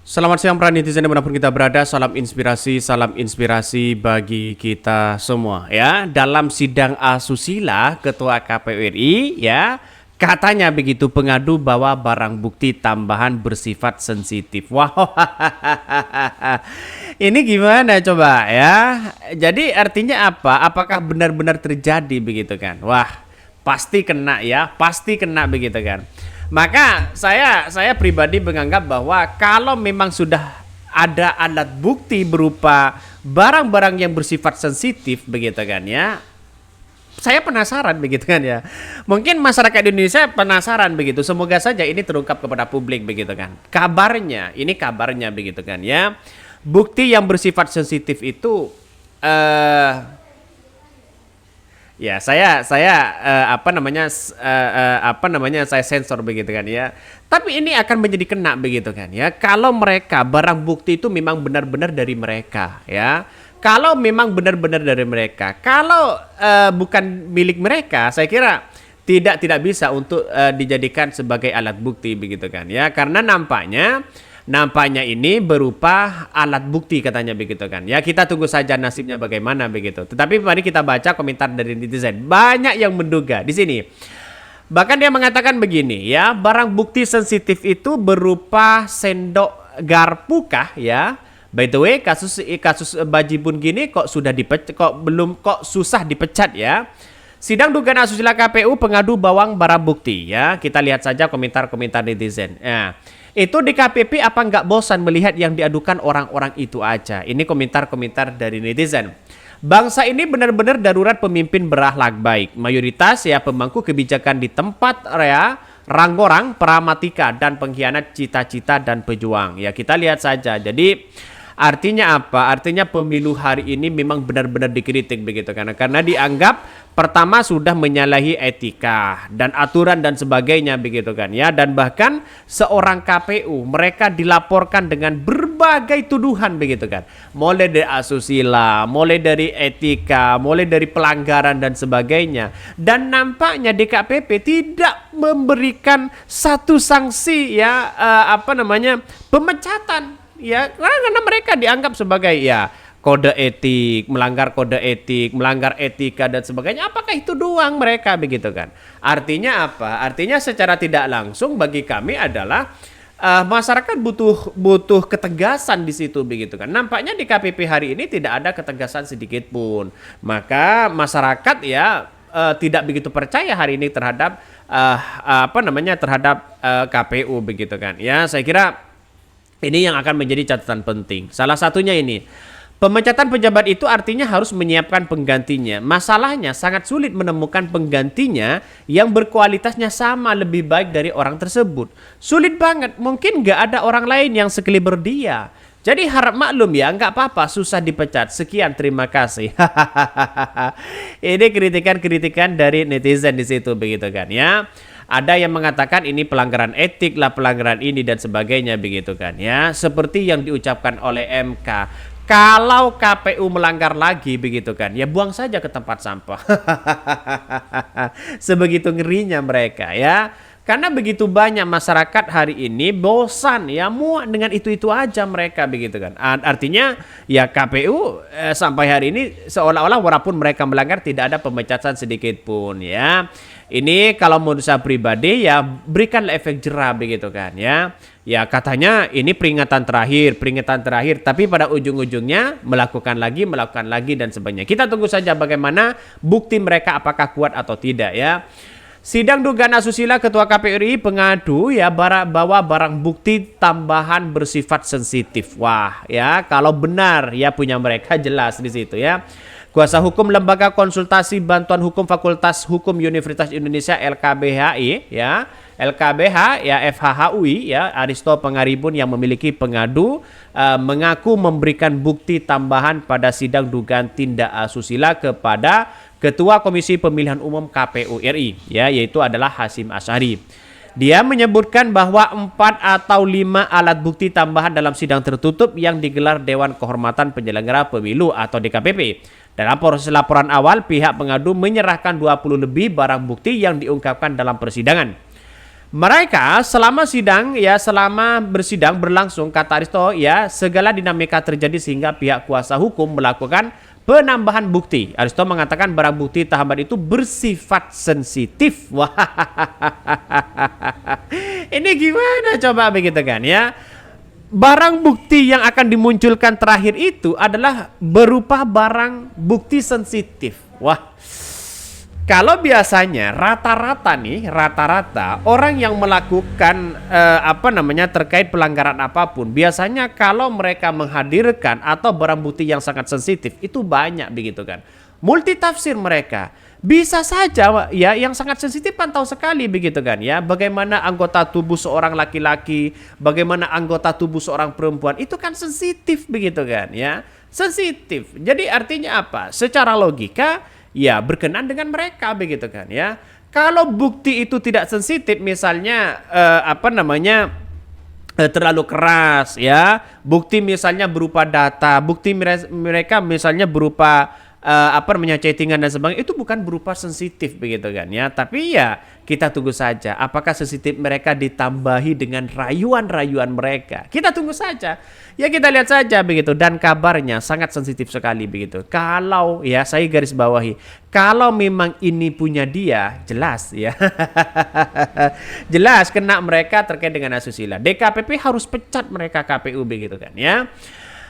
Selamat siang para netizen dimanapun kita berada, salam inspirasi bagi kita semua ya. Dalam sidang asusila Ketua KPU RI ya, katanya begitu pengadu bawa barang bukti tambahan bersifat sensitif. Wow, ini gimana coba ya? Jadi artinya apa? Apakah benar-benar terjadi begitu kan? Wah, pasti kena ya, pasti kena begitu kan. Maka saya pribadi menganggap bahwa kalau memang sudah ada alat bukti berupa barang-barang yang bersifat sensitif begitu kan ya. Saya penasaran begitu kan ya. Mungkin masyarakat Indonesia penasaran begitu. Semoga saja ini terungkap kepada publik begitu kan. Ini kabarnya begitu kan ya. Bukti yang bersifat sensitif itu ya, saya sensor begitu kan ya. Tapi ini akan menjadi kena begitu kan ya. Kalau mereka barang bukti itu memang benar-benar dari mereka ya. Kalau memang benar-benar dari mereka, kalau bukan milik mereka, saya kira tidak bisa untuk dijadikan sebagai alat bukti begitu kan ya. Karena nampaknya ini berupa alat bukti katanya begitu kan. Ya, kita tunggu saja nasibnya bagaimana begitu. Tetapi mari kita baca komentar dari netizen. Banyak yang menduga di sini. Bahkan dia mengatakan begini ya, barang bukti sensitif itu berupa sendok garpu kah ya. By the way, kasus Bajibun gini kok susah dipecat ya. Sidang dugaan asusila KPU pengadu bawang barang bukti ya. Kita lihat saja komentar-komentar netizen. Ya. Itu DKPP apa nggak bosan melihat yang diadukan orang-orang itu aja? Ini komentar-komentar dari netizen. Bangsa ini benar-benar darurat pemimpin berakhlak baik. Mayoritas ya pemangku kebijakan di tempat ya ranggorang, pramatika dan pengkhianat cita-cita dan pejuang. Ya kita lihat saja. Jadi artinya apa? Artinya pemilu hari ini memang benar-benar dikritik begitu karena dianggap pertama sudah menyalahi etika dan aturan dan sebagainya begitu kan ya, dan bahkan seorang KPU mereka dilaporkan dengan berbagai tuduhan begitu kan, mulai dari asusila, mulai dari etika, mulai dari pelanggaran dan sebagainya, dan nampaknya DKPP tidak memberikan satu sanksi ya pemecatan. Ya, karena mereka dianggap sebagai ya melanggar kode etik, melanggar etika dan sebagainya. Apakah itu doang mereka begitu kan? Artinya apa? Artinya secara tidak langsung bagi kami adalah masyarakat butuh ketegasan di situ begitu kan. Nampaknya di KPP hari ini tidak ada ketegasan sedikit pun. Maka masyarakat ya tidak begitu percaya hari ini terhadap KPU begitu kan. Ya, saya kira ini yang akan menjadi catatan penting. Salah satunya ini, pemecatan pejabat itu artinya harus menyiapkan penggantinya. Masalahnya sangat sulit menemukan penggantinya yang berkualitasnya sama lebih baik dari orang tersebut. Sulit banget, mungkin nggak ada orang lain yang sekaliber dia. Jadi harap maklum ya, nggak apa-apa susah dipecat. Sekian, terima kasih. Ini kritikan-kritikan dari netizen di situ begitu kan ya. Ada yang mengatakan ini pelanggaran etik lah, pelanggaran ini dan sebagainya begitu kan ya. Seperti yang diucapkan oleh MK. Kalau KPU melanggar lagi begitu kan, ya buang saja ke tempat sampah. Sebegitu ngerinya mereka ya. Karena begitu banyak masyarakat hari ini bosan ya, muak dengan itu-itu aja mereka begitu kan. Artinya ya KPU sampai hari ini seolah-olah walaupun mereka melanggar tidak ada pemecatan sedikit pun ya. Ini kalau menurut saya pribadi ya berikan efek jerah begitu kan ya. Ya katanya ini peringatan terakhir, tapi pada ujung-ujungnya melakukan lagi dan sebagainya. Kita tunggu saja bagaimana bukti mereka apakah kuat atau tidak ya. Sidang dugaan asusila Ketua KPU RI pengadu ya bawa barang bukti tambahan bersifat sensitif. Wah ya, kalau benar ya punya mereka jelas di situ ya. Kuasa hukum Lembaga Konsultasi Bantuan Hukum Fakultas Hukum Universitas Indonesia LKBHI ya, LKBH ya FHHUI ya, Aristo Pengaribun yang memiliki pengadu mengaku memberikan bukti tambahan pada sidang dugaan tindak asusila kepada Ketua Komisi Pemilihan Umum KPU RI ya, yaitu adalah Hasyim Asyari. Dia menyebutkan bahwa 4 atau 5 alat bukti tambahan dalam sidang tertutup yang digelar Dewan Kehormatan Penyelenggara Pemilu atau DKPP. Dalam proses laporan awal, pihak pengadu menyerahkan 20 lebih barang bukti yang diungkapkan dalam persidangan. Mereka selama sidang ya selama bersidang berlangsung kata Aristo ya segala dinamika terjadi sehingga pihak kuasa hukum melakukan penambahan bukti. Aristo mengatakan barang bukti tahapan itu bersifat sensitif. Wah. Ini gimana coba begitu kan ya? Barang bukti yang akan dimunculkan terakhir itu adalah berupa barang bukti sensitif. Wah, kalau biasanya rata-rata orang yang melakukan terkait pelanggaran apapun, biasanya kalau mereka menghadirkan atau barang bukti yang sangat sensitif itu banyak begitu kan. Multitafsir mereka. Bisa saja ya yang sangat sensitif kan tahu sekali begitu kan ya. Bagaimana anggota tubuh seorang laki-laki, bagaimana anggota tubuh seorang perempuan itu kan sensitif begitu kan ya. Sensitif. Jadi artinya apa? Secara logika ya berkenan dengan mereka begitu kan ya. Kalau bukti itu tidak sensitif misalnya terlalu keras ya. Bukti misalnya berupa data, bukti mereka misalnya berupa chattingan dan sebagainya itu bukan berupa sensitif begitu kan ya. Tapi ya kita tunggu saja apakah sensitif mereka ditambahi dengan rayuan-rayuan mereka. Kita tunggu saja. Ya kita lihat saja begitu dan kabarnya sangat sensitif sekali begitu. Kalau ya saya garis bawahi, kalau memang ini punya dia jelas ya. Jelas kena mereka terkait dengan asusila. DKPP harus pecat mereka KPU begitu kan ya.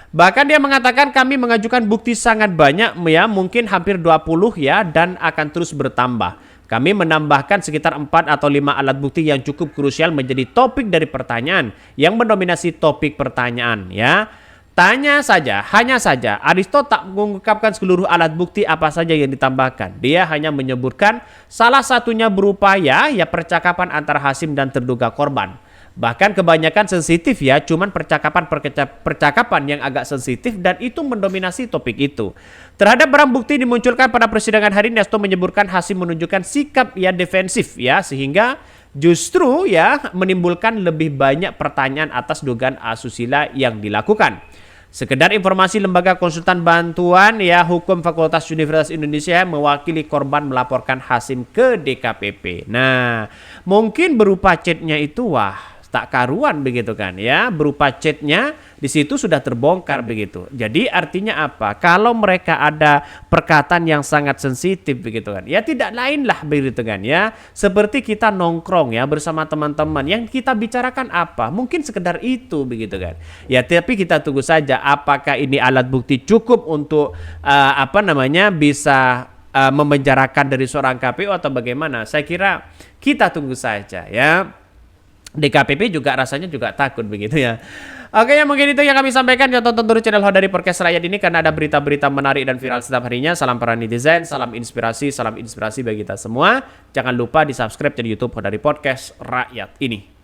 Bahkan dia mengatakan kami mengajukan bukti sangat banyak ya, mungkin hampir 20 ya dan akan terus bertambah. Kami menambahkan sekitar 4 atau 5 alat bukti yang cukup krusial menjadi topik dari pertanyaan yang mendominasi topik pertanyaan ya. Tanya saja, hanya saja Aristo tak mengungkapkan seluruh alat bukti apa saja yang ditambahkan. Dia hanya menyebutkan salah satunya berupa ya percakapan antara Hasim dan terduga korban. Bahkan kebanyakan sensitif ya, cuman percakapan yang agak sensitif dan itu mendominasi topik itu. Terhadap barang bukti dimunculkan pada persidangan hari ini, Aristo menyebutkan Hasim menunjukkan sikap ya defensif ya, sehingga justru ya menimbulkan lebih banyak pertanyaan atas dugaan asusila yang dilakukan. Sekedar informasi, lembaga konsultan bantuan ya hukum Fakultas Universitas Indonesia mewakili korban melaporkan Hasim ke DKPP. Nah, mungkin berupa chatnya itu tak karuan begitu kan ya, berupa chatnya di situ sudah terbongkar begitu. Jadi artinya apa? Kalau mereka ada perkataan yang sangat sensitif begitu kan, ya tidak lain lah begitu kan ya. Seperti kita nongkrong ya bersama teman-teman, yang kita bicarakan apa? Mungkin sekedar itu begitu kan. Ya tapi kita tunggu saja apakah ini alat bukti cukup untuk bisa memenjarakan dari seorang KPU atau bagaimana? Saya kira kita tunggu saja ya. DKPP juga rasanya juga takut begitu ya. Oke ya, mungkin itu yang kami sampaikan. Jangan tonton terus channel Hodari Podcast Rakyat ini karena ada berita-berita menarik dan viral setiap harinya. Salam para netizen, salam inspirasi bagi kita semua. Jangan lupa di subscribe di YouTube Hodari Podcast Rakyat ini.